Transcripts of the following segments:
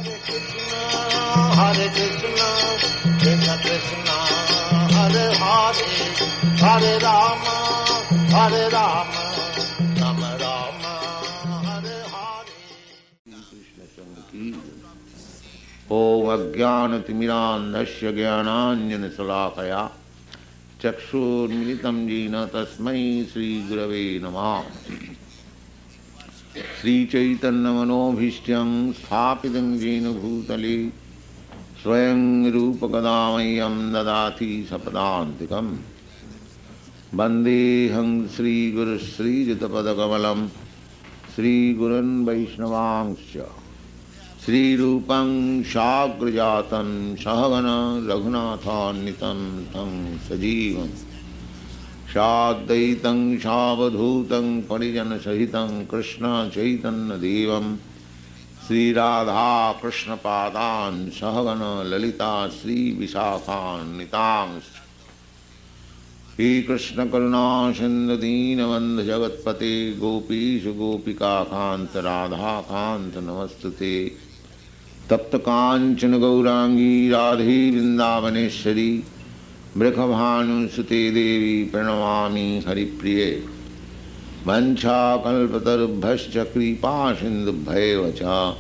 Hare Krishna, Krishna Krishna, Hare Hare, Hare Rama, Hare Rama, Rama Rama, Hare Hare. Krishna Chandra ki Om Ajnanatimirandhasya Jnananjana Salakaya Chakshurmilitam Jena Tasmai Śrī Gurave Namah. Śrī Caitanya-manobhishtyam sthapitam jena bhutale swayam rupa kadamayam dadati sapadantikam vandeham Śrī Guru Śrī Jatapadakamalam Śrī Gurun Vaishnavangscha Śrī Rupam Shagrajatan Sahagana Raghunathan Tam Sajivam Shadaitam Shavadhutam Parijana Sahitam Krishna Chaitanya Devam Śrī Radha Krishna Padan Sahagana Lalita Śrī Visakhan Nitams Śrī Krishna Karuna Sindhu Dīnabandha Jagatpate Gopishu Gopika Kanta Radha Kanta Namastute Tapta Kanchana Gaurangi Radhe Vrindavaneshwari Mrikhabhanu Sute Devi Pranamami Haripriye Vancha Kalpatarubhascha Kripa Sindhubhaiva Cha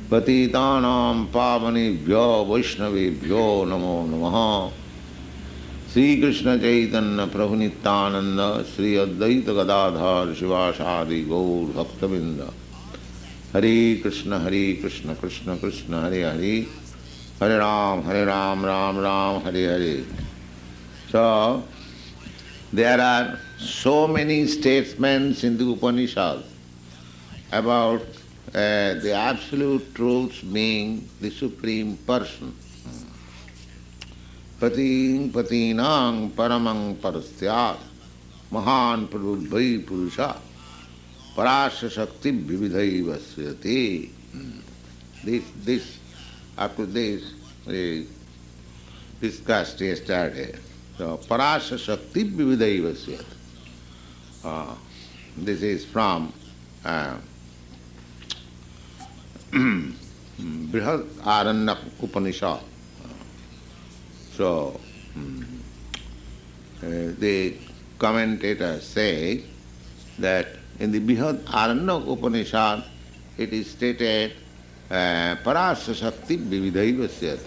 Patitanam Pavanebhyo Vaishnavebhyo Namo Namaha Śrī Krishna Caitanya Prabhu Nityananda Śrī Advaita Gadadhar Śivāsādī Gaur Bhaktavinda Hare Krishna Krishna Krishna Hare Hare Hare Ram Ram Ram Hare Hare. So, there are so many statements in the Upanishads about the absolute truth being the Supreme Person. Pating patinang paramang parastyat mahan prabhubhai purusha parasya shakti vividhai vasyate. After this, we discussed yesterday. So, parasya shakti vividhai vasyate. This is from Brihad Aranyak Upanishad. So, the commentators say that in the Brihad Aranyak Upanishad it is stated Parasya Shakti Vividhai Vasyat,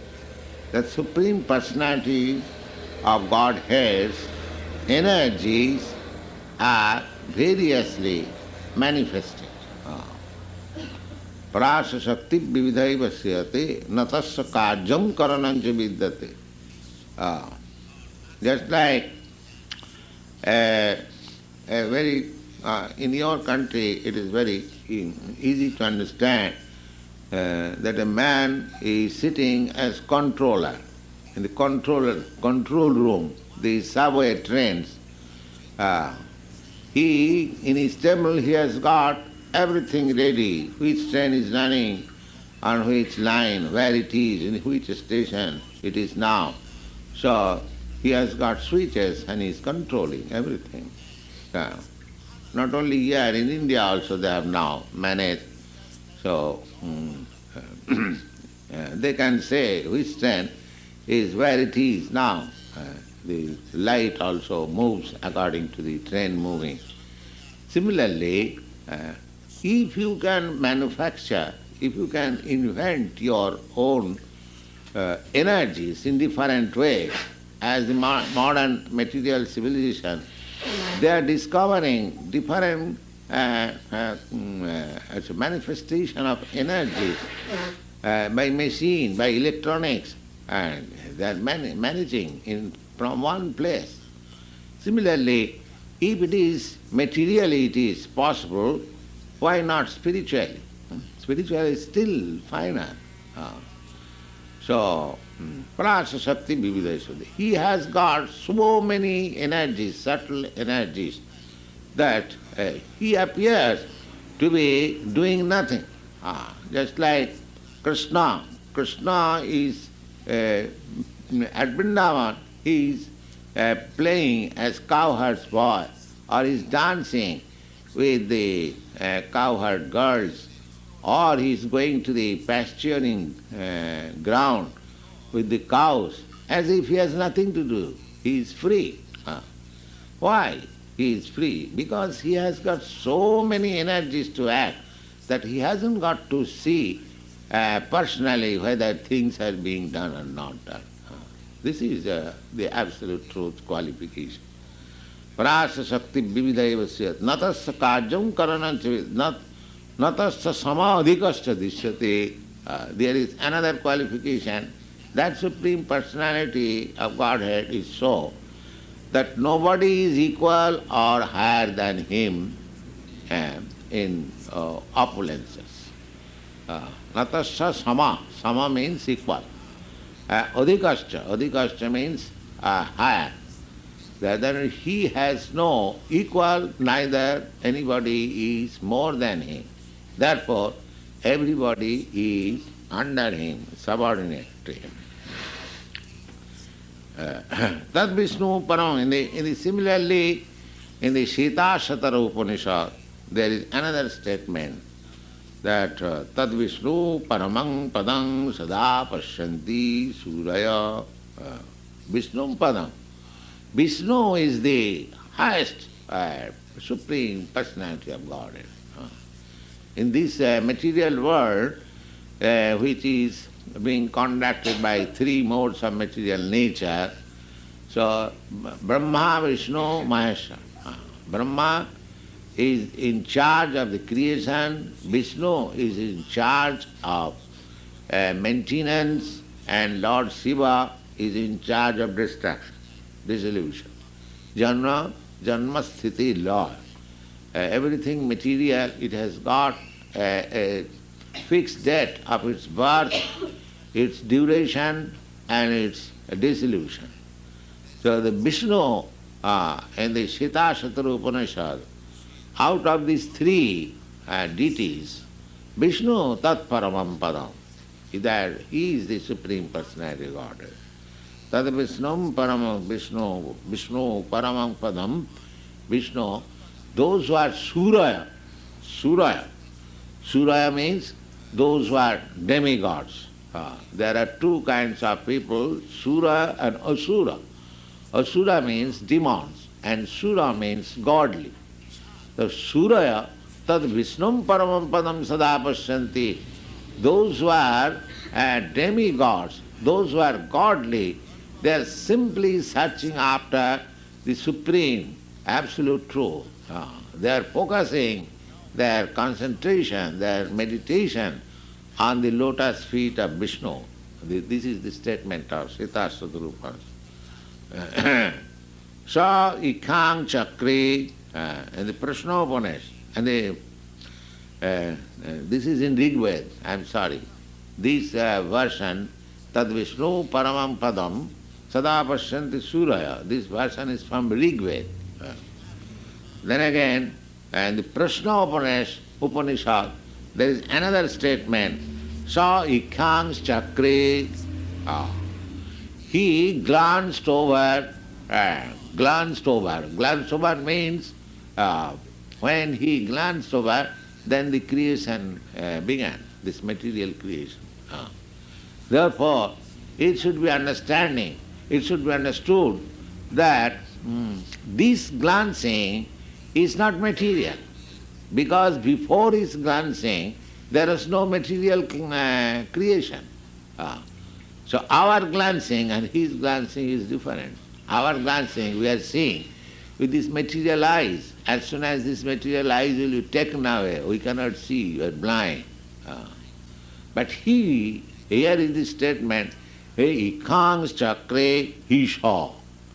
that Supreme Personality of Godhead's energies are variously manifested. Parasya Shakti Vividhai Vasyate Natasya Kajam Karanancha Vidyate. Just like a very, in your country it is very easy to understand that a man is sitting as controller in the control room, the subway trains. He, in his table, he has got everything ready, which train is running, on which line, where it is, in which station it is now. So he has got switches and he is controlling everything. Not only here, in India also they have now managed. So they can say which train is where it is now. The light also moves according to the train moving. Similarly, if you can manufacture, if you can invent your own energies in different ways, as the modern material civilization, they are discovering different manifestation of energies by machine, by electronics, and they are managing from one place. Similarly, if it is materially it is possible, why not spiritually? Spiritually is still finer. So, Parasya Shakti Vividhai. He has got so many energies, subtle energies, that he appears to be doing nothing. Just like Krishna. Krishna is at Vrindavan, he is playing as cowherd's boy, or is dancing with the cowherd girls or he is going to the pasturing ground with the cows as if he has nothing to do. He is free. Why he is free? Because he has got so many energies to act that he hasn't got to see personally whether things are being done or not done. This is the absolute truth qualification. Prasa Shakti Vividaiva Syat Natasya Kajam Karanancha Natasya Samadhikascha Dishyate. There is another qualification. That Supreme Personality of Godhead is so that nobody is equal or higher than him in opulences. Natasya Sama. Sama means equal. Adhikascha means higher. Rather, he has no equal, neither anybody is more than him. Therefore, everybody is under him, subordinate to him. Tad Vishnu Param. Similarly, in the Śrī Caitanya-caritāmṛta Upanishad, there is another statement that Tad Vishnu Paramang Padang Sada Pashyanti Suraya. Vishnu Padam. Vishnu is the highest Supreme Personality of Godhead. In this material world, which is being conducted by three modes of material nature, so Brahma, Vishnu, Mahesha. Brahma is in charge of the creation, Vishnu is in charge of maintenance, and Lord Shiva is in charge of destruction, dissolution. Janma, sthiti, law. Everything material, it has got a fixed date of its birth, its duration, and its dissolution. So the Vishnu in the Śrī Caitanya-caritāmṛta Upanishad, out of these three deities, Vishnu Tat Paramam Padam, that he is the Supreme Personality of Godhead. Tad Vishnum Paramam Vishnu Paramam Padam, Vishnu, those who are Suraya. Suraya means those who are demigods. There are two kinds of people, Sura and Asura. Asura means demons, and Sura means godly. The Suraya, Tad Vishnum Paramam Padam Sada Pashyanti, those who are demigods, those who are godly, they are simply searching after the Supreme, Absolute Truth. They are focusing their concentration, their meditation on the lotus feet of Vishnu. This is the statement of Śrī Caitanya-caritāmṛta. Sa ikang chakri, and the Prashnopanishad, and this is in Rig Veda, I'm sorry. This version, Tad Vishnu Paramam Padam Sada Pashyanti Suraya, this version is from Rig Veda. Then again, in the Prashnopanishad, there is another statement, Sa ikang chakri. He glanced over. Glanced over means when he glanced over, then the creation began, this material creation. Therefore, it should be understood that this glancing is not material, because before his glancing there is no material creation. So our glancing and his glancing is different. Our glancing we are seeing with these material eyes. As soon as this material eyes will be taken away, we cannot see, we are blind. But he, here is the statement, ikang chakre, he saw.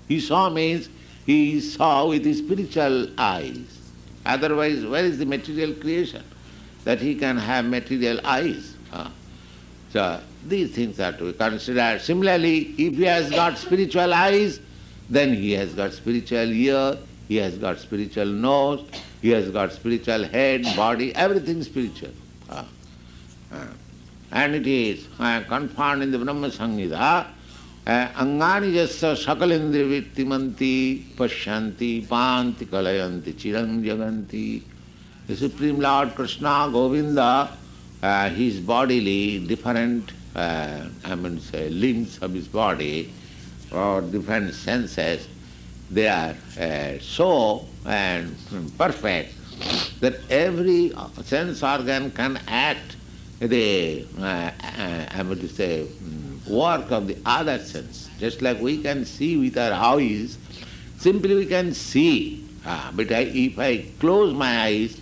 He saw means he saw with his spiritual eyes. Otherwise, where is the material creation? That he can have material eyes. So these things are to be considered. Similarly, if he has got spiritual eyes, then he has got spiritual ear, he has got spiritual nose, he has got spiritual head, body, everything spiritual. And it is confirmed in the Brahma Samhita, Angani jasya sakalindri vittimanti pashyanti panti kalayanti chiram jaganti. The Supreme Lord Krishna, Govinda, his bodily different limbs of his body or different senses, they are so perfect that every sense organ can act the work of the other sense. Just like we can see with our eyes, simply we can see. But if I close my eyes,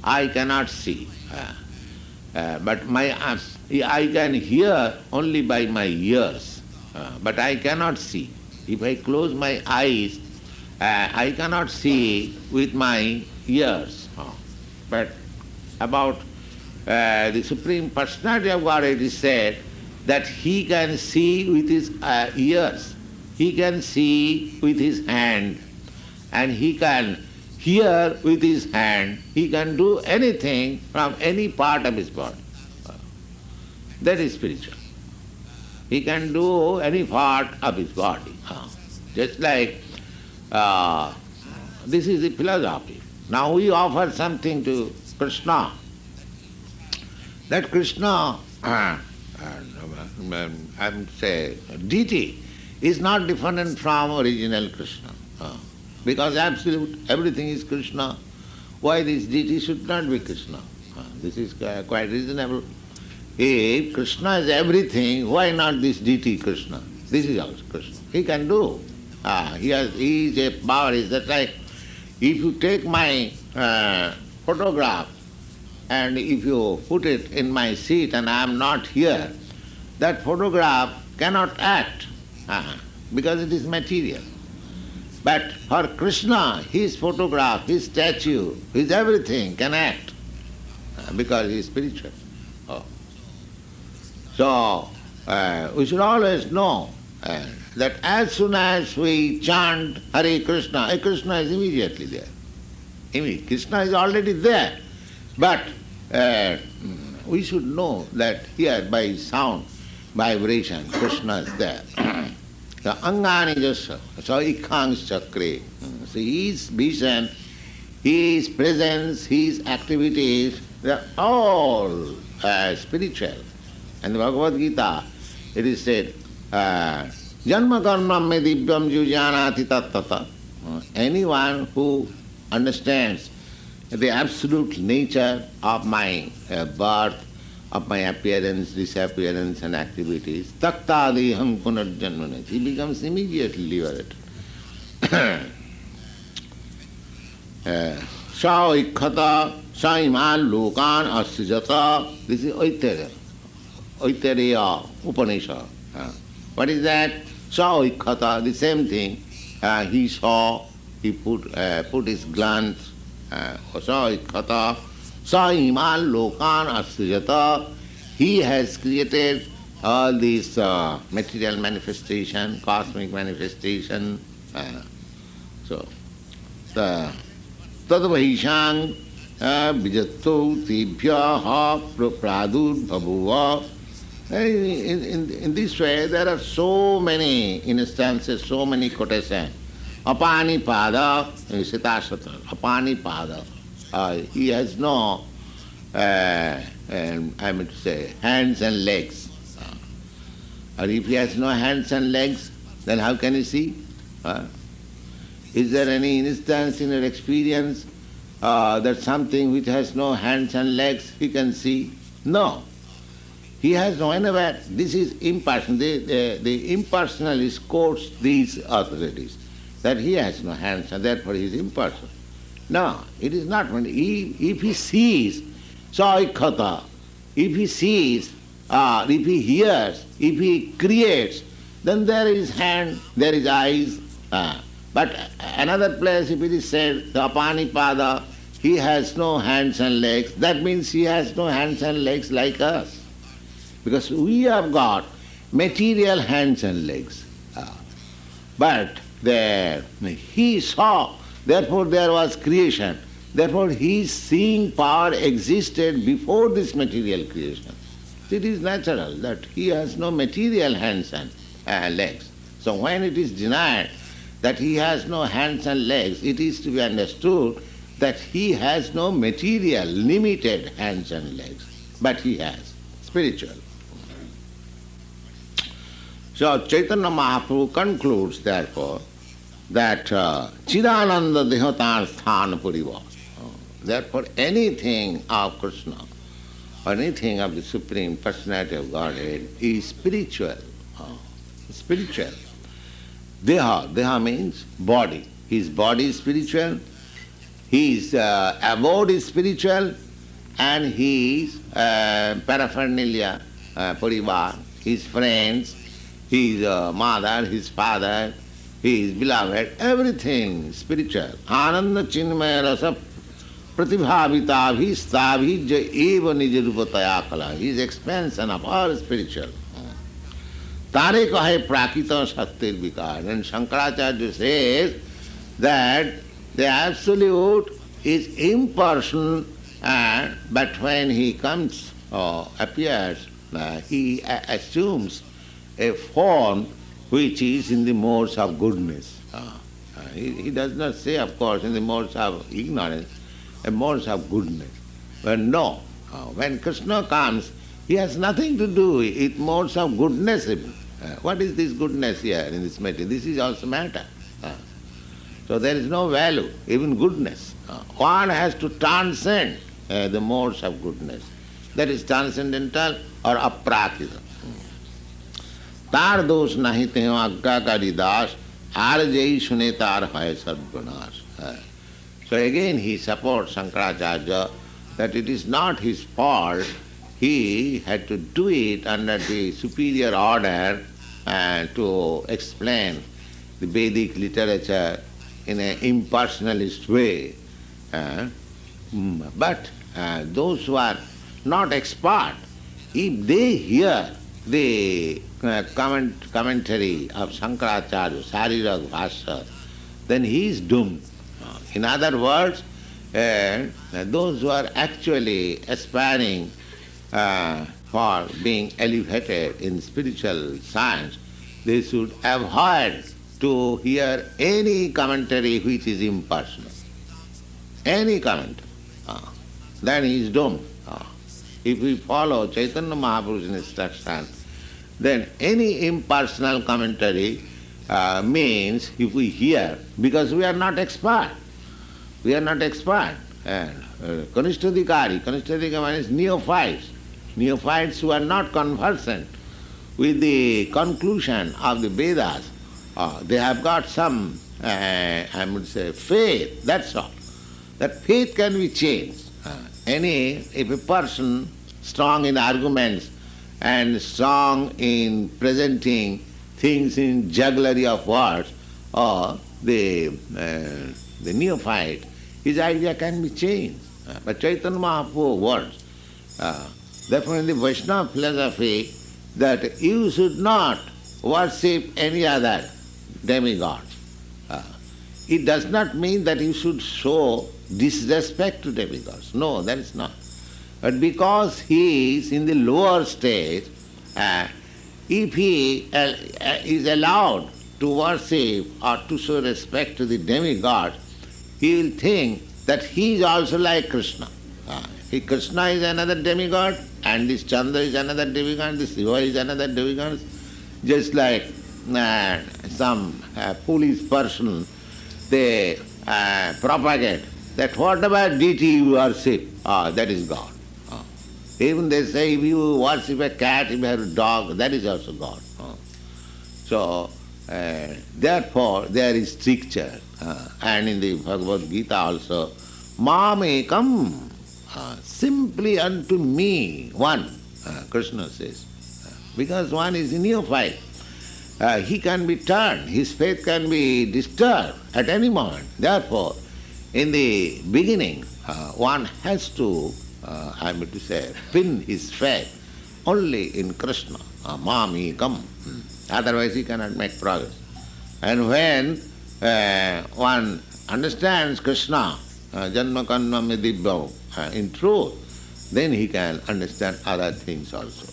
I cannot see. But I can hear only by my ears, but I cannot see. If I close my eyes, I cannot see with my ears. But about the Supreme Personality of Godhead, it is said that he can see with his ears, he can see with his hand, and he can hear with his hand, he can do anything from any part of his body. That is spiritual. He can do any part of his body. Just like this is the philosophy. Now we offer something to Krishna. That Krishna, I would say, deity, is not different from original Krishna. Because absolute everything is Krishna. Why this deity should not be Krishna? This is quite reasonable. If Krishna is everything, why not this deity Krishna? This is also Krishna. He can do. He is a power. Is that like if you take my photograph and if you put it in my seat and I am not here, that photograph cannot act because it is material. But for Krishna, his photograph, his statue, his everything can act because he is spiritual. So we should always know that as soon as we chant Hare Krishna is immediately there. Krishna is already there. But we should know that here by sound, vibration, Krishna is there. The Angani Jasa, so Ikkhans Chakre. So his vision, his presence, his activities, they are all spiritual. And the Bhagavad Gita, it is said, Janma karma me divyam jujanati tattata. Anyone who understands the absolute nature of my birth, of my appearance, disappearance and activities, taktadiham punarjanmane. He becomes immediately liberated. Sa ikkhata sa iman lokan asijata. This is Aitareya Upanishad. What is that? Sa ikkhata, the same thing. He saw, he put his glance. Sa ikkhata sa iman lokan asijata. He has created all these material manifestation, cosmic manifestation. So, tadvahishang vijatto tibhyaha pradur bhabuva. In this way, there are so many instances, so many quotations. Apani pada, Sitashatra, apani pada. He has no, I mean to say, hands and legs. Or if he has no hands and legs, then how can he see? Is there any instance in your experience that something which has no hands and legs he can see? No. He has no anywhere. This is impersonal. The impersonalist quotes these authorities that he has no hands and therefore he is impersonal. No, it is not. If he sees, saikkhata, if he sees, if he hears, if he creates, then there is hand, there is eyes. But another place, if it is said, the apanipada, he has no hands and legs, that means he has no hands and legs like us. Because we have got material hands and legs. But there, he saw, therefore there was creation. Therefore his seeing power existed before this material creation. It is natural that he has no material hands and legs. So when it is denied that he has no hands and legs, it is to be understood that he has no material, limited hands and legs. but he has spiritual. So Chaitanya Mahaprabhu concludes therefore that Chidananda Dehatar Sthana Puriva. Therefore anything of Krishna, or anything of the Supreme Personality of Godhead is spiritual. Spiritual. Deha means body. His body is spiritual, his abode is spiritual, and his paraphernalia, parivar, his friends, his mother, his father, his beloved, everything spiritual. Ananda chinmaya rasa pratibhavita stabhi ja eva nija rupataya kala. His expansion of all spiritual. Tare kahe prakita shaktir vikar. And Shankaracharya says that the Absolute is impersonal, but when he comes or appears, he assumes a form which is in the modes of goodness. He does not say, of course, in the modes of ignorance, a modes of goodness. But no, when Krishna comes, he has nothing to do with modes of goodness even. What is this goodness here in this matter? This is also matter. So there is no value, even goodness. One has to transcend the modes of goodness. That is transcendental or aprakita. Tar dosh nahi teho agrakari das, arjai sune tar hai sadgunas. So again he supports Shankaracharya that it is not his fault. He had to do it under the superior order to explain the Vedic literature in an impersonalist way. But those who are not expert, if they hear the commentary of Shankaracharya, Sarirak Bhashya, then he is doomed. In other words, those who are actually aspiring for being elevated in spiritual science, they should avoid to hear any commentary which is impersonal. Any commentary. Then he is doomed. If we follow Chaitanya Mahaprabhu's instruction, then any impersonal commentary means if we hear, because we are not expert. We are not expert. Kanishtadikari means neophytes. Neophytes who are not conversant with the conclusion of the Vedas. They have got some, I would say, faith, that's all. That faith can be changed. If a person strong in arguments and strong in presenting things in jugglery of words, or the neophyte, his idea can be changed. But Chaitanya Mahaprabhu words, therefore in the Vaishnava philosophy, that you should not worship any other demigod. It does not mean that you should show disrespect to demigods. No, that is not. But because he is in the lower stage, if he is allowed to worship or to show respect to the demigod, he will think that he is also like Krishna. Krishna is another demigod, and this Chandra is another demigod, this Shiva is another demigod. Just like some foolish person, they propagate that whatever deity you worship, that is God. Even they say if you worship a cat, if you have a dog, that is also God. So, therefore, there is stricture. And in the Bhagavad Gita also, Mamekam, simply unto me, one, Krishna says. Because one is a neophyte. He can be turned, his faith can be disturbed at any moment. Therefore, in the beginning, one has to, pin his faith only in Krishna, Mamekam. Otherwise he cannot make progress. And when one understands Krishna, Janma Kanma Medibham, in truth, then he can understand other things also.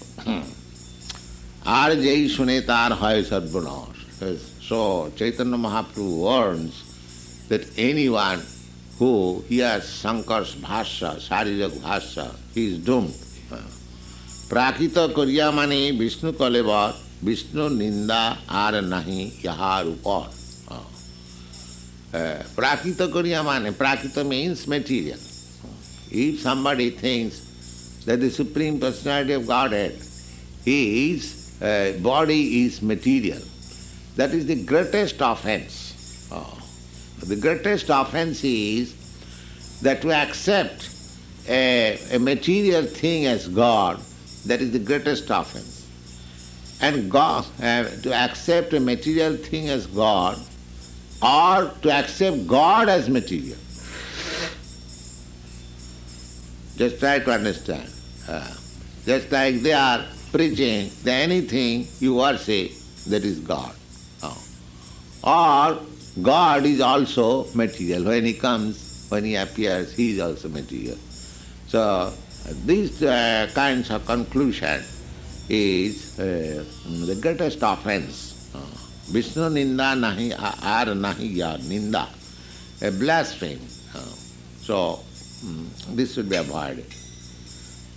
Arjai Sunetar Hai Sadgunas. So Chaitanya Mahaprabhu warns that anyone who hears Shankar's Bhashya, Sarirak Bhashya, he is doomed. Prakita Karya mane Vishnu Kalevar, Vishnu Ninda ar nahi yahar upar. Prakita Karya mane, Prakita means material. If somebody thinks that the Supreme Personality of Godhead, his body is material, that is the greatest offense. The greatest offense is that to accept a material thing as God, that is the greatest offense. And God, to accept a material thing as God, or to accept God as material. Just try to understand. Just like they are preaching that anything you worship, that is God. Or God is also material. When He comes, when He appears, He is also material. So these kinds of conclusion is the greatest offense. Vishnu Ninda nahi ar nahi ya Ninda, a blasphemy. So this should be avoided.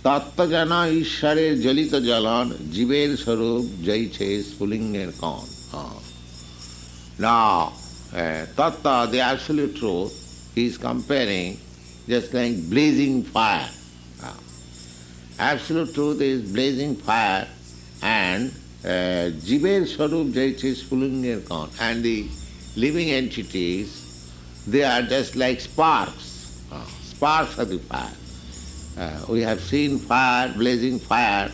Tattva jana ishare jalita jalan jiver sarup jaiche spulinger kon. Now, tattva, the absolute truth, he is comparing just like blazing fire. Absolute truth is blazing fire, and jiver sarup jaiche spulinger kon. And the living entities, they are just like sparks. Sparks of the fire. We have seen fire, blazing fire,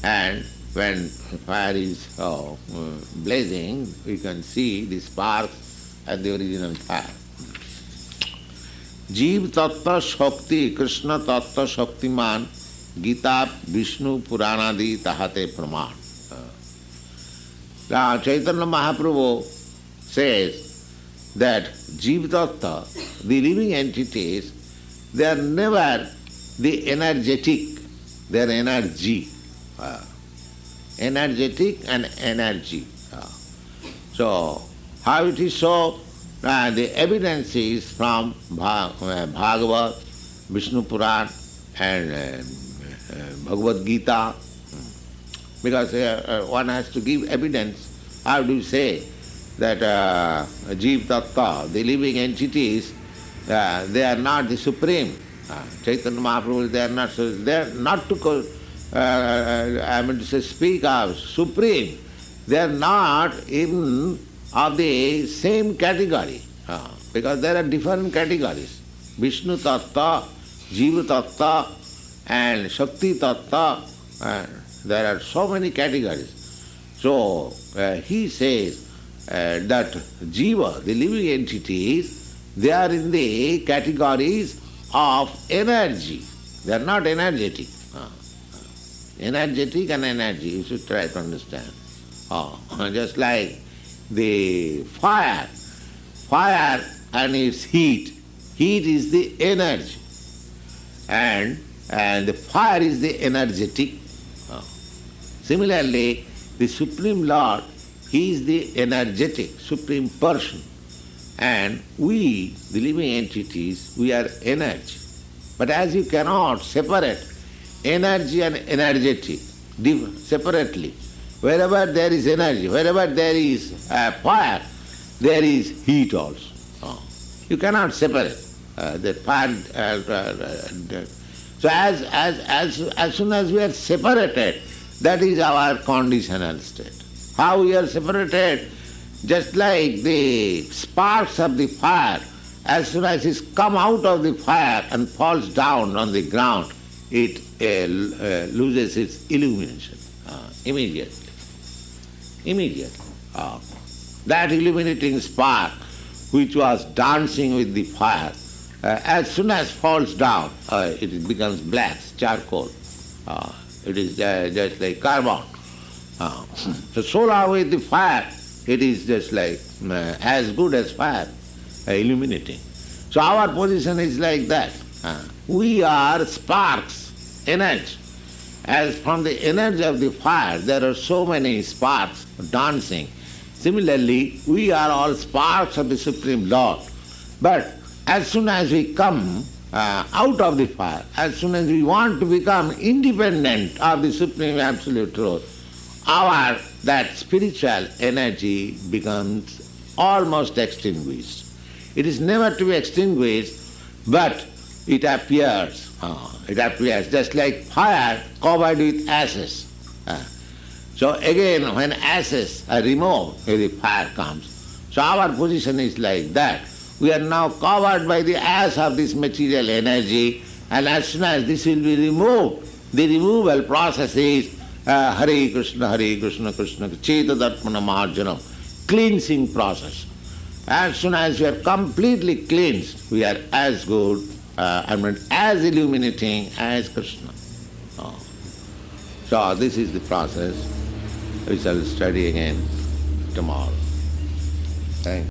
and when fire is blazing, we can see the sparks at the original fire. Jeev Tattva Shakti, Krishna Tattva Shaktiman, Gita Vishnu Puranadi Tahate Praman. Now Chaitanya Mahaprabhu says that Jeev Tattva, the living entities, they are never the energetic, they are energy. Energetic and energy. So, how it is so? The evidence is from Bhagavad, Vishnu Puran and Bhagavad Gita. Because one has to give evidence. How do you say that Jeev Tattva, the living entities, they are not the supreme. Chaitanya Mahaprabhu, they are not to speak of supreme. They are not even of the same category, because there are different categories. Vishnu Tattva, Jiva Tattva and Shakti Tattva, there are so many categories. So he says that Jiva, the living entities, they are in the categories of energy. They are not energetic. Energetic and energy, you should try to understand. Just like the fire. Fire and its heat. Heat is the energy. And the fire is the energetic. Similarly, the Supreme Lord, He is the energetic, Supreme Person. And we, the living entities, we are energy. But as you cannot separate energy and energetic separately, wherever there is energy, wherever there is fire, there is heat also. You cannot separate the fire. So as soon as we are separated, that is our conditional state. How we are separated? Just like the sparks of the fire, as soon as it comes out of the fire and falls down on the ground, it loses its illumination immediately. That illuminating spark which was dancing with the fire, as soon as falls down, it becomes black, charcoal. It is just like carbon. So long with the fire, it is just like as good as fire, illuminating. So our position is like that. We are sparks, energy. As from the energy of the fire, there are so many sparks dancing. Similarly, we are all sparks of the Supreme Lord. But as soon as we come out of the fire. As soon as we want to become independent of the Supreme Absolute Truth, that spiritual energy becomes almost extinguished. It is never to be extinguished, but it appears. It appears just like fire covered with ashes. So again, when ashes are removed, the fire comes. So our position is like that. We are now covered by the ash of this material energy, and as soon as this will be removed, the removal process is Hare Krishna, Krishna Chaitanya Marjanam, cleansing process. As soon as we are completely cleansed, we are as good, as illuminating as Krishna. So this is the process. We shall study again tomorrow. Thank you.